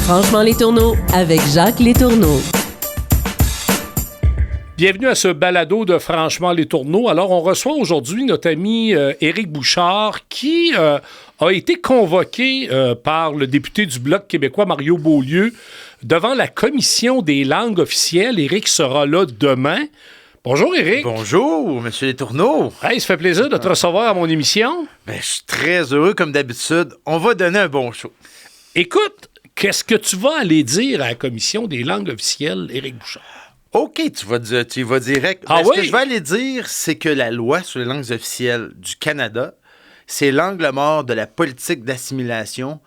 Franchement les tourneaux avec Jacques Letourneau. Bienvenue à ce balado de Franchement les tourneaux. Alors, on reçoit aujourd'hui notre ami Éric Bouchard qui a été convoqué par le député du Bloc québécois, Mario Beaulieu, devant la Commission des langues officielles. Éric sera là demain. Bonjour, Éric. Bonjour, M. Letourneau. Hey, ça fait plaisir de te recevoir à mon émission. Ben, je suis très heureux, comme d'habitude. On va donner un bon show. Écoute, qu'est-ce que tu vas aller dire à la Commission des langues officielles, Éric Bouchard? OK, tu vas direct. Ah Ce oui? que je vais aller dire, c'est que la loi sur les langues officielles du Canada, c'est l'angle mort de la politique d'assimilation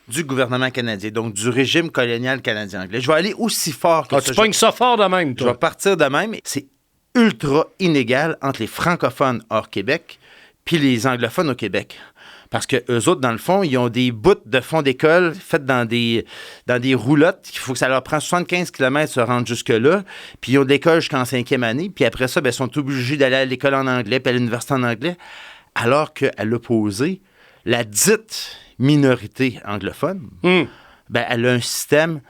du gouvernement canadien, donc du régime colonial canadien anglais. Je vais aller aussi fort que ça. Tu pognes ça fort de même, Je vais toi. partir de même. C'est ultra inégal entre les francophones hors Québec puis les anglophones au Québec. Parce que eux autres, dans le fond, ils ont des bouts de fond d'école faits dans des roulottes. Il faut que ça leur prend 75 km de se rendre jusque-là. Puis ils ont de l'école jusqu'en 5e année. Puis après ça, ben, ils sont obligés d'aller à l'école en anglais puis à l'université en anglais. Alors qu'à l'opposé, la dite minorité anglophone, ben, elle a un système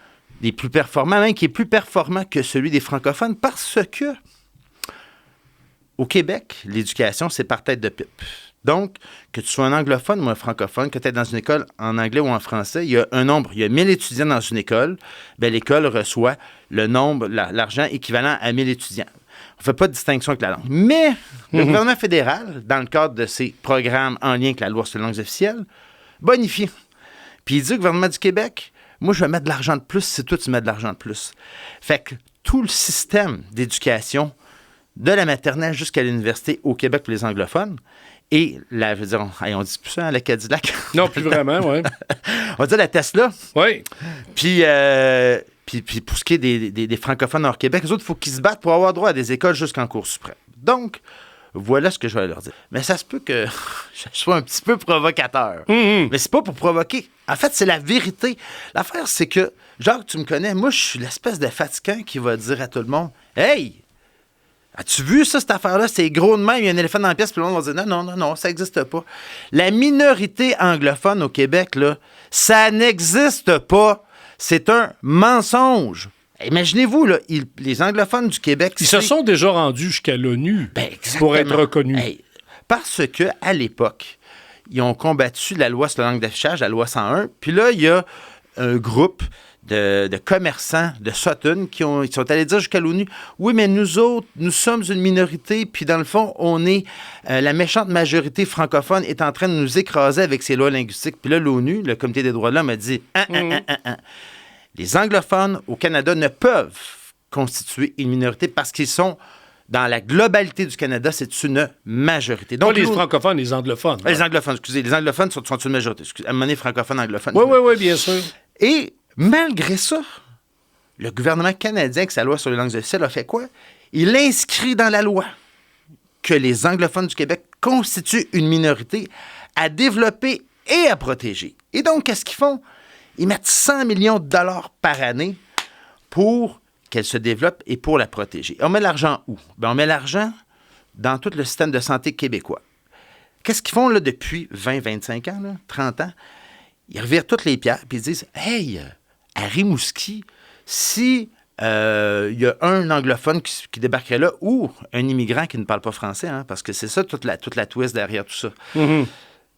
des plus performants, même qui est plus performant que celui des francophones parce que au Québec, l'éducation, c'est par tête de pipe. Donc, que tu sois un anglophone ou un francophone, que tu es dans une école en anglais ou en français, il y a un nombre, il y a 1000 étudiants dans une école, bien, l'école reçoit le nombre, l'argent équivalent à 1000 étudiants. On ne fait pas de distinction avec la langue. Mais le gouvernement fédéral, dans le cadre de ses programmes en lien avec la loi sur les langues officielles, bonifie. Puis il dit au gouvernement du Québec, moi, je vais mettre de l'argent de plus si toi, tu mets de l'argent de plus. Fait que tout le système d'éducation, de la maternelle jusqu'à l'université au Québec pour les anglophones, et la, je veux dire, on dit plus ça, hein, la Cadillac? Non, plus vraiment, oui. On va dire la Tesla. Oui. Puis pour ce qui est des francophones hors Québec, les autres, il faut qu'ils se battent pour avoir droit à des écoles jusqu'en Cour suprême. Donc, voilà ce que je vais leur dire. Mais ça se peut que je sois un petit peu provocateur. Mais c'est pas pour provoquer. En fait, c'est la vérité. L'affaire, c'est que, genre, tu me connais, moi, je suis l'espèce de fatigant qui va dire à tout le monde, « Hey! As-tu vu ça, cette affaire-là? C'est gros de même, il y a un éléphant dans la pièce, puis le monde va dire non, ça n'existe pas. » La minorité anglophone au Québec, là, ça n'existe pas. C'est un mensonge. Imaginez-vous, là, les anglophones du Québec... Ils se sont déjà rendus jusqu'à l'ONU pour être reconnus. Hey, parce qu'à l'époque, ils ont combattu la loi sur la langue d'affichage, la loi 101, puis là, il y a un groupe de commerçants de Sutton ils sont allés dire jusqu'à l'ONU, oui, mais nous autres, nous sommes une minorité, puis dans le fond, on est, la méchante majorité francophone est en train de nous écraser avec ses lois linguistiques. Puis là, l'ONU, le Comité des droits de l'homme, a dit, les anglophones au Canada ne peuvent constituer une minorité parce qu'ils sont, dans la globalité du Canada, c'est une majorité. Donc, pas les francophones, les anglophones. Les anglophones, excusez. Les anglophones sont une majorité. À un moment donné, francophone, anglophone. Oui, bien sûr. Et malgré ça, le gouvernement canadien, avec sa loi sur les langues officielles, a fait quoi? Il inscrit dans la loi que les anglophones du Québec constituent une minorité à développer et à protéger. Et donc, qu'est-ce qu'ils font? Ils mettent 100 millions de dollars par année pour qu'elle se développe et pour la protéger. Et on met l'argent où? Bien, on met l'argent dans tout le système de santé québécois. Qu'est-ce qu'ils font là, depuis 20, 25 ans, là, 30 ans? Ils revirent toutes les pierres et ils disent « Hey, à Rimouski, si y a un anglophone qui débarquerait là ou un immigrant qui ne parle pas français, hein, parce que c'est ça toute la twist derrière tout ça,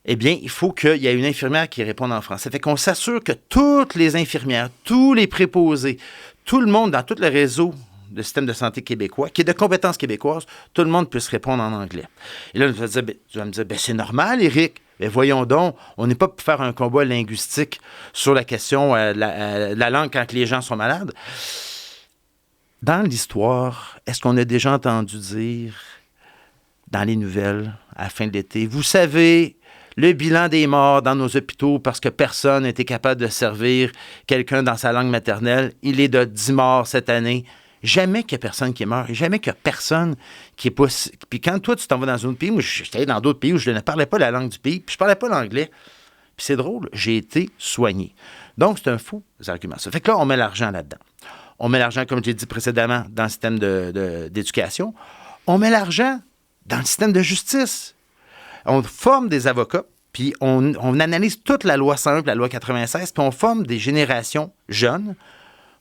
eh bien, il faut qu'il y ait une infirmière qui réponde en français. Fait qu'on s'assure que toutes les infirmières, tous les préposés, tout le monde dans tout le réseau de système de santé québécois, qui est de compétences québécoises, tout le monde puisse répondre en anglais. Et là, tu vas me dire, c'est normal, Éric. Mais voyons donc, on n'est pas pour faire un combat linguistique sur la question de la langue quand les gens sont malades. Dans l'histoire, est-ce qu'on a déjà entendu dire dans les nouvelles à la fin de l'été, vous savez, le bilan des morts dans nos hôpitaux parce que personne n'a été capable de servir quelqu'un dans sa langue maternelle, il est de 10 morts cette année. Jamais qu'il y a personne qui est mort. Jamais qu'il y a personne qui est pas... Puis quand toi, tu t'en vas dans un autre pays, moi, j'étais allé dans d'autres pays où je ne parlais pas la langue du pays, puis je parlais pas l'anglais. Puis c'est drôle, j'ai été soigné. Donc, c'est un faux argument. Ça fait que là, on met l'argent là-dedans. On met l'argent, comme j'ai dit précédemment, dans le système d'éducation. On met l'argent dans le système de justice. On forme des avocats puis on analyse toute la loi 101 et la loi 96, puis on forme des générations jeunes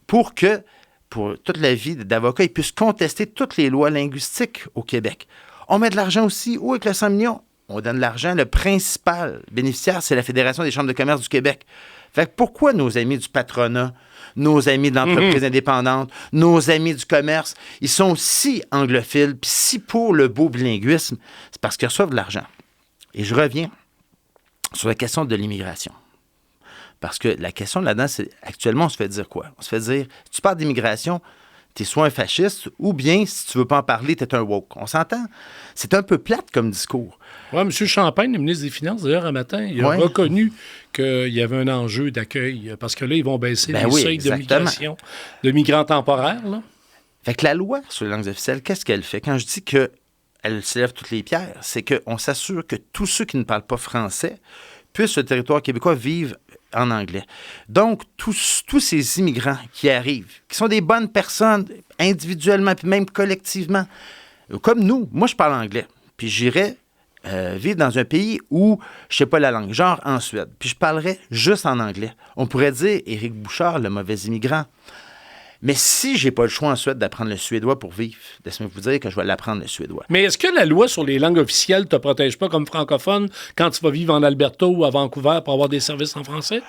pour que, pour toute la vie d'avocats, ils puissent contester toutes les lois linguistiques au Québec. On met de l'argent aussi. Où avec le 100 millions? On donne de l'argent. Le principal bénéficiaire, c'est la Fédération des chambres de commerce du Québec. Fait que pourquoi nos amis du patronat, nos amis de l'entreprise indépendante, nos amis du commerce, ils sont si anglophiles puis si pour le beau bilinguisme? C'est parce qu'ils reçoivent de l'argent. Et je reviens sur la question de l'immigration. Parce que la question là-dedans, c'est actuellement, on se fait dire quoi? On se fait dire, si tu parles d'immigration, t'es soit un fasciste, ou bien, si tu veux pas en parler, t'es un woke. On s'entend? C'est un peu plate comme discours. Oui, M. Champagne, le ministre des Finances, d'ailleurs, un matin, il a reconnu qu'il y avait un enjeu d'accueil, parce que là, ils vont baisser les seuils de migration de migrants temporaires. Là. Fait que la loi sur les langues officielles, qu'est-ce qu'elle fait? Quand je dis qu'elle s'élève toutes les pierres, c'est qu'on s'assure que tous ceux qui ne parlent pas français puissent, sur le territoire québécois, vivre en anglais. Donc, tous ces immigrants qui arrivent, qui sont des bonnes personnes individuellement, puis même collectivement, comme nous, moi, je parle anglais, puis j'irais vivre dans un pays où je ne sais pas la langue, genre en Suède, puis je parlerais juste en anglais. On pourrait dire Éric Bouchard, le mauvais immigrant. Mais si j'ai pas le choix en Suède d'apprendre le suédois pour vivre, laissez-moi vous dire que je vais l'apprendre le suédois. Mais est-ce que la loi sur les langues officielles ne te protège pas comme francophone quand tu vas vivre en Alberta ou à Vancouver pour avoir des services en français?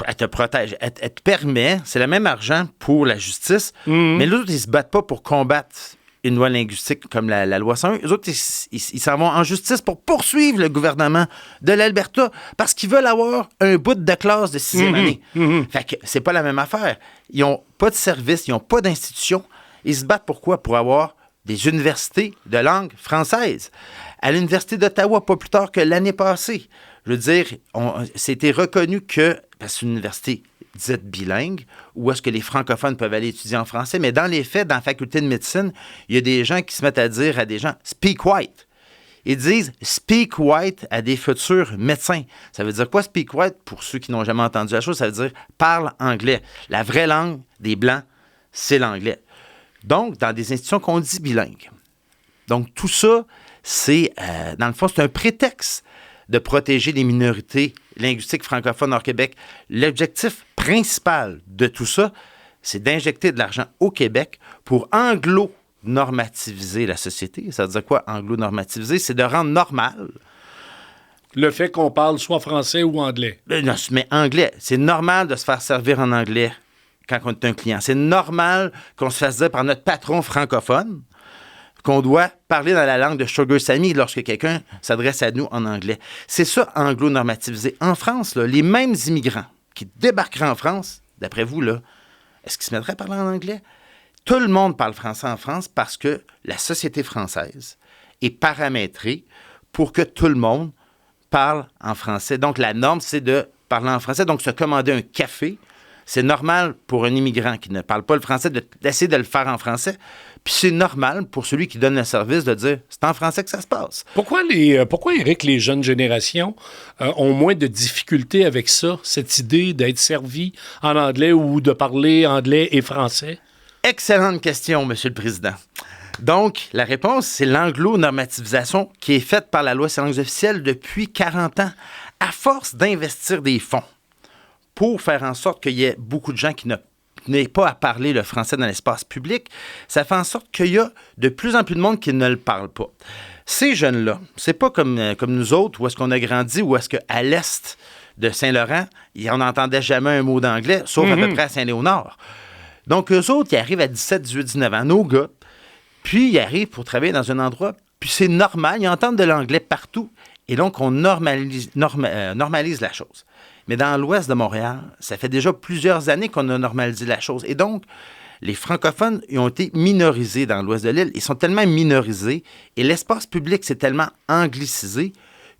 Elle te protège. Elle te permet, c'est le même argent pour la justice, mais l'autre, ils se battent pas pour combattre une loi linguistique comme la loi 101. Eux autres, ils s'en vont en justice pour poursuivre le gouvernement de l'Alberta parce qu'ils veulent avoir un bout de classe de 6e année. Fait que c'est pas la même affaire. Ils n'ont pas de service, ils n'ont pas d'institution. Ils se battent pourquoi? Pour avoir des universités de langue française. À l'Université d'Ottawa, pas plus tard que l'année passée. Je veux dire, c'était reconnu que, parce que c'est une université dite bilingue, où est-ce que les francophones peuvent aller étudier en français, mais dans les faits, dans la faculté de médecine, il y a des gens qui se mettent à dire à des gens « speak white ». Ils disent « speak white » à des futurs médecins. Ça veut dire quoi, speak white? Pour ceux qui n'ont jamais entendu la chose, ça veut dire « parle anglais ». La vraie langue des Blancs, c'est l'anglais. Donc, dans des institutions qu'on dit bilingues. Donc, tout ça, c'est, dans le fond, c'est un prétexte de protéger les minorités linguistiques francophones hors Québec. L'objectif principal de tout ça, c'est d'injecter de l'argent au Québec pour anglo-normativiser la société. Ça veut dire quoi, anglo-normativiser? C'est de rendre normal le fait qu'on parle soit français ou anglais. Non, mais anglais. C'est normal de se faire servir en anglais quand on est un client. C'est normal qu'on se fasse dire par notre patron francophone qu'on doit parler dans la langue de Sugar Sammy lorsque quelqu'un s'adresse à nous en anglais. C'est ça, anglo-normativisé. En France, là, les mêmes immigrants qui débarqueraient en France, d'après vous, là, est-ce qu'ils se mettraient à parler en anglais? Tout le monde parle français en France parce que la société française est paramétrée pour que tout le monde parle en français. Donc, la norme, c'est de parler en français. Donc, se commander un café, c'est normal pour un immigrant qui ne parle pas le français d'essayer de le faire en français. Puis c'est normal pour celui qui donne le service de dire « c'est en français que ça se passe ». Pourquoi, Éric, les jeunes générations ont moins de difficultés avec ça, cette idée d'être servi en anglais ou de parler anglais et français? Excellente question, Monsieur le Président. Donc, la réponse, c'est l'anglo-normativisation qui est faite par la loi sur les langues officielles depuis 40 ans. À force d'investir des fonds pour faire en sorte qu'il y ait beaucoup de gens qui n'aient pas à parler le français dans l'espace public, ça fait en sorte qu'il y a de plus en plus de monde qui ne le parle pas. Ces jeunes-là, c'est pas comme nous autres, où est-ce qu'on a grandi, où est-ce qu'à l'est de Saint-Laurent, on n'entendait jamais un mot d'anglais, sauf à peu près à Saint-Léonard. Donc, eux autres, ils arrivent à 17, 18, 19 ans, nos gars, puis ils arrivent pour travailler dans un endroit, puis c'est normal, ils entendent de l'anglais partout, et donc on normalise la chose. Mais dans l'ouest de Montréal, ça fait déjà plusieurs années qu'on a normalisé la chose. Et donc, les francophones ils ont été minorisés dans l'ouest de l'île. Ils sont tellement minorisés et l'espace public s'est tellement anglicisé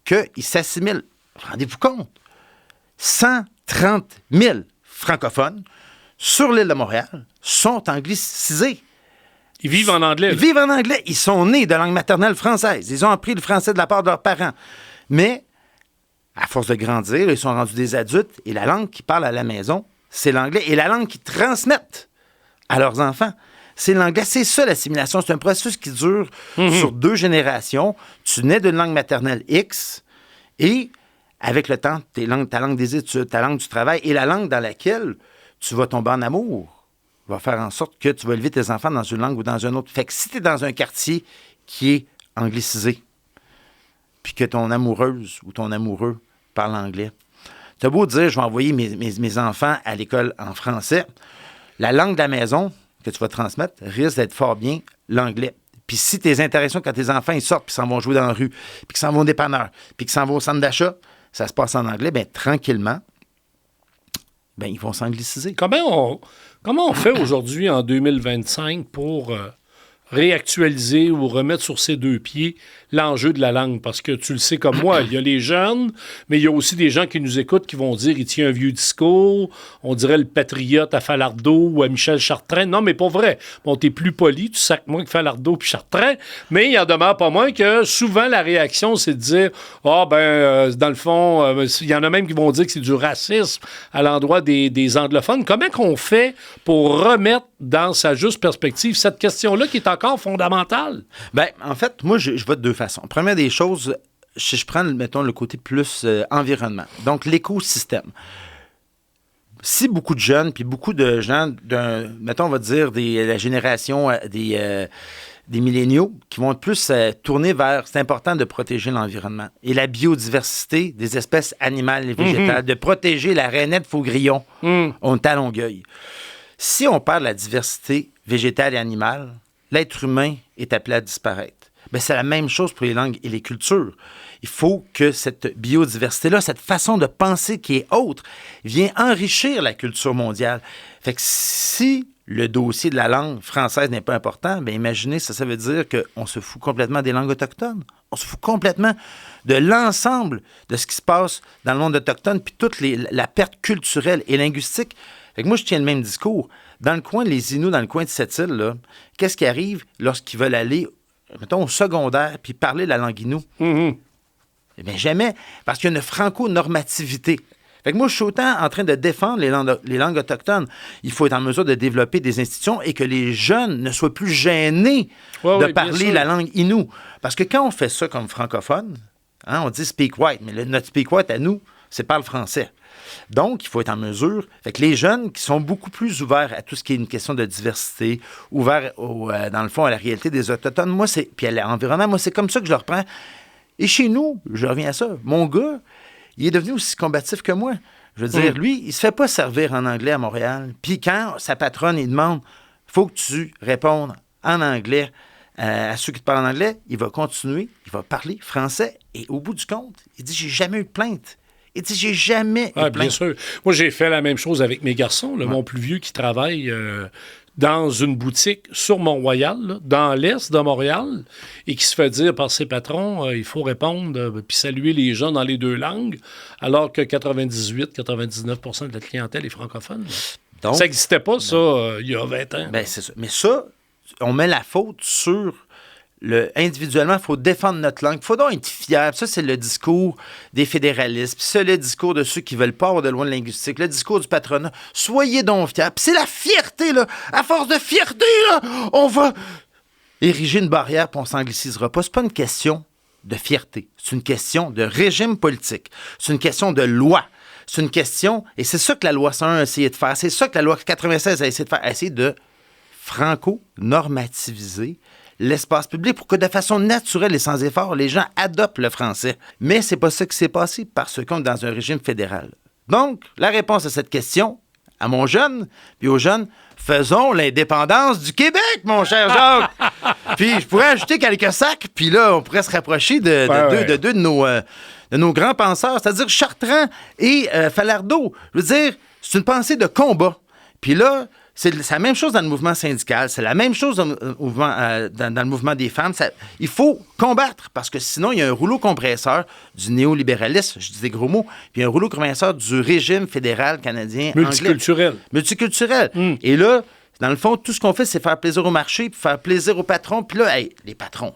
qu'ils s'assimilent. Rendez-vous compte? 130 000 francophones sur l'île de Montréal sont anglicisés. Ils vivent en anglais. Ils vivent en anglais. Ils sont nés de langue maternelle française. Ils ont appris le français de la part de leurs parents. Mais à force de grandir, ils sont rendus des adultes et la langue qu'ils parlent à la maison, c'est l'anglais. Et la langue qu'ils transmettent à leurs enfants, c'est l'anglais. C'est ça, l'assimilation. C'est un processus qui dure sur 2 générations. Tu nais d'une langue maternelle X et avec le temps, ta langue des études, ta langue du travail et la langue dans laquelle tu vas tomber en amour va faire en sorte que tu vas élever tes enfants dans une langue ou dans une autre. Fait que si tu es dans un quartier qui est anglicisé, puis que ton amoureuse ou ton amoureux parle anglais, t'as beau dire, je vais envoyer mes enfants à l'école en français, la langue de la maison que tu vas transmettre risque d'être fort bien l'anglais. Puis si tes interactions quand tes enfants ils sortent, puis s'en vont jouer dans la rue, puis qu'ils s'en vont au dépanneur, puis qu'ils s'en vont au centre d'achat, ça se passe en anglais, bien tranquillement, bien ils vont s'angliciser. Comment on fait aujourd'hui, en 2025, pour réactualiser ou remettre sur ses deux pieds l'enjeu de la langue? Parce que tu le sais comme moi, il y a les jeunes, mais il y a aussi des gens qui nous écoutent qui vont dire « il tient un vieux discours », on dirait le patriote à Falardeau ou à Michel Chartrand. Non, mais pas vrai. Bon, t'es plus poli, tu sacs moins que Falardeau puis Chartrand, mais il en demeure pas moins que souvent la réaction, c'est de dire « dans le fond, il y en a même qui vont dire que c'est du racisme à l'endroit des anglophones ». Comment qu'on fait pour remettre dans sa juste perspective cette question-là qui est encore fondamentale? Bien, en fait, moi, je vois de deux façons. Première des choses, si je prends, mettons, le côté plus environnement, donc l'écosystème. Si beaucoup de jeunes, puis beaucoup de gens, mettons, on va dire, la génération des milléniaux, qui vont plus tourner vers, c'est important de protéger l'environnement et la biodiversité des espèces animales et végétales, de protéger la rainette faugrillon. On est à Longueuil. Si on perd la diversité végétale et animale, l'être humain est appelé à disparaître. Bien, c'est la même chose pour les langues et les cultures. Il faut que cette biodiversité-là, cette façon de penser qui est autre, vienne enrichir la culture mondiale. Fait que si le dossier de la langue française n'est pas important, bien imaginez, ça veut dire qu'on se fout complètement des langues autochtones. On se fout complètement de l'ensemble de ce qui se passe dans le monde autochtone, puis toute la perte culturelle et linguistique. Fait que moi, je tiens le même discours. Dans le coin, les Inuits, dans le coin de cette île, qu'est-ce qui arrive lorsqu'ils veulent aller, mettons, au secondaire, puis parler la langue Innu? Eh bien, jamais, parce qu'il y a une franco-normativité. Fait que moi, je suis autant en train de défendre les langues autochtones. Il faut être en mesure de développer des institutions et que les jeunes ne soient plus gênés de parler la langue Innu. Parce que quand on fait ça comme francophone, on dit « speak white », mais notre « speak white » à nous, c'est parle français. Donc, il faut être en mesure. Fait que les jeunes qui sont beaucoup plus ouverts à tout ce qui est une question de diversité, ouverts, dans le fond, à la réalité des Autochtones, puis à l'environnement, moi, c'est comme ça que je le reprends. Et chez nous, je reviens à ça, mon gars, il est devenu aussi combatif que moi. Je veux dire, lui, il se fait pas servir en anglais à Montréal. Puis quand sa patronne, il demande, il faut que tu répondes en anglais à ceux qui te parlent en anglais, il va continuer, il va parler français. Et au bout du compte, il dit, j'ai jamais eu de plainte. Il dit, j'ai jamais eu de plainte. Bien sûr. Moi, j'ai fait la même chose avec mes garçons. Mon plus vieux qui travaille dans une boutique sur Mont-Royal, dans l'est de Montréal, et qui se fait dire par ses patrons, il faut répondre puis saluer les gens dans les deux langues, alors que 98-99% de la clientèle est francophone. Donc, ça n'existait pas, ça, il y a 20 ans. Ben, c'est ça. Mais ça, on met la faute sur individuellement, il faut défendre notre langue. Il faut donc être fier. Ça, c'est le discours des fédéralistes. Puis ça, le discours de ceux qui veulent pas avoir de loi linguistique. Le discours du patronat. Soyez donc fiers. Puis c'est la fierté, là. À force de fierté, là, on va ériger une barrière puis on s'anglicisera pas. C'est pas une question de fierté. C'est une question de régime politique. C'est une question de loi. C'est une question... Et c'est ça que la loi 101 a essayé de faire. C'est ça que la loi 96 a essayé de faire. A essayé de franco-normativiser l'espace public pour que de façon naturelle et sans effort, les gens adoptent le français. Mais c'est pas ça qui s'est passé parce qu'on est dans un régime fédéral. Donc, la réponse à cette question, à mon jeune, puis aux jeunes, faisons l'indépendance du Québec, mon cher Jacques! Puis je pourrais ajouter quelques sacs, puis là, on pourrait se rapprocher de deux de nos grands penseurs, c'est-à-dire Chartrand et Falardeau. Je veux dire, c'est une pensée de combat. Puis là, c'est la même chose dans le mouvement syndical, c'est la même chose dans le mouvement des femmes. Il faut combattre, parce que sinon, il y a un rouleau compresseur du néolibéralisme, je dis des gros mots, puis un rouleau compresseur du régime fédéral canadien multiculturel. Anglais. Multiculturel. Et là, dans le fond, tout ce qu'on fait, c'est faire plaisir au marché, puis faire plaisir aux patrons. Puis là, hey, les patrons.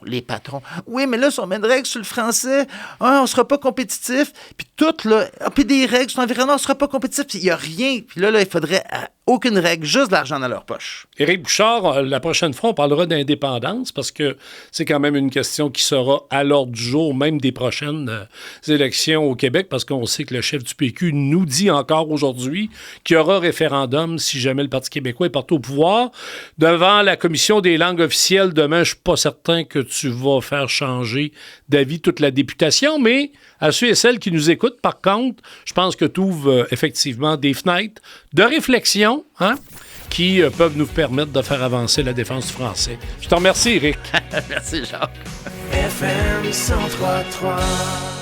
Oui, mais là, si on met des règles sur le français, on ne sera pas compétitif. Puis tout, là, puis des règles sur l'environnement, on ne sera pas compétitif. Puis il n'y a rien. Puis là, il faudrait aucune règle, juste de l'argent dans leur poche. Éric Bouchard, la prochaine fois, on parlera d'indépendance parce que c'est quand même une question qui sera à l'ordre du jour, même des prochaines élections au Québec, parce qu'on sait que le chef du PQ nous dit encore aujourd'hui qu'il y aura référendum si jamais le Parti québécois est porté au pouvoir. Devant la Commission des langues officielles, demain, je ne suis pas certain que tu vas faire changer d'avis toute la députation, mais à ceux et celles qui nous écoutent, par contre, je pense que tu ouvres effectivement des fenêtres de réflexion, qui peuvent nous permettre de faire avancer la défense du français. Je te remercie, Éric. Merci, Jacques. FM 103.3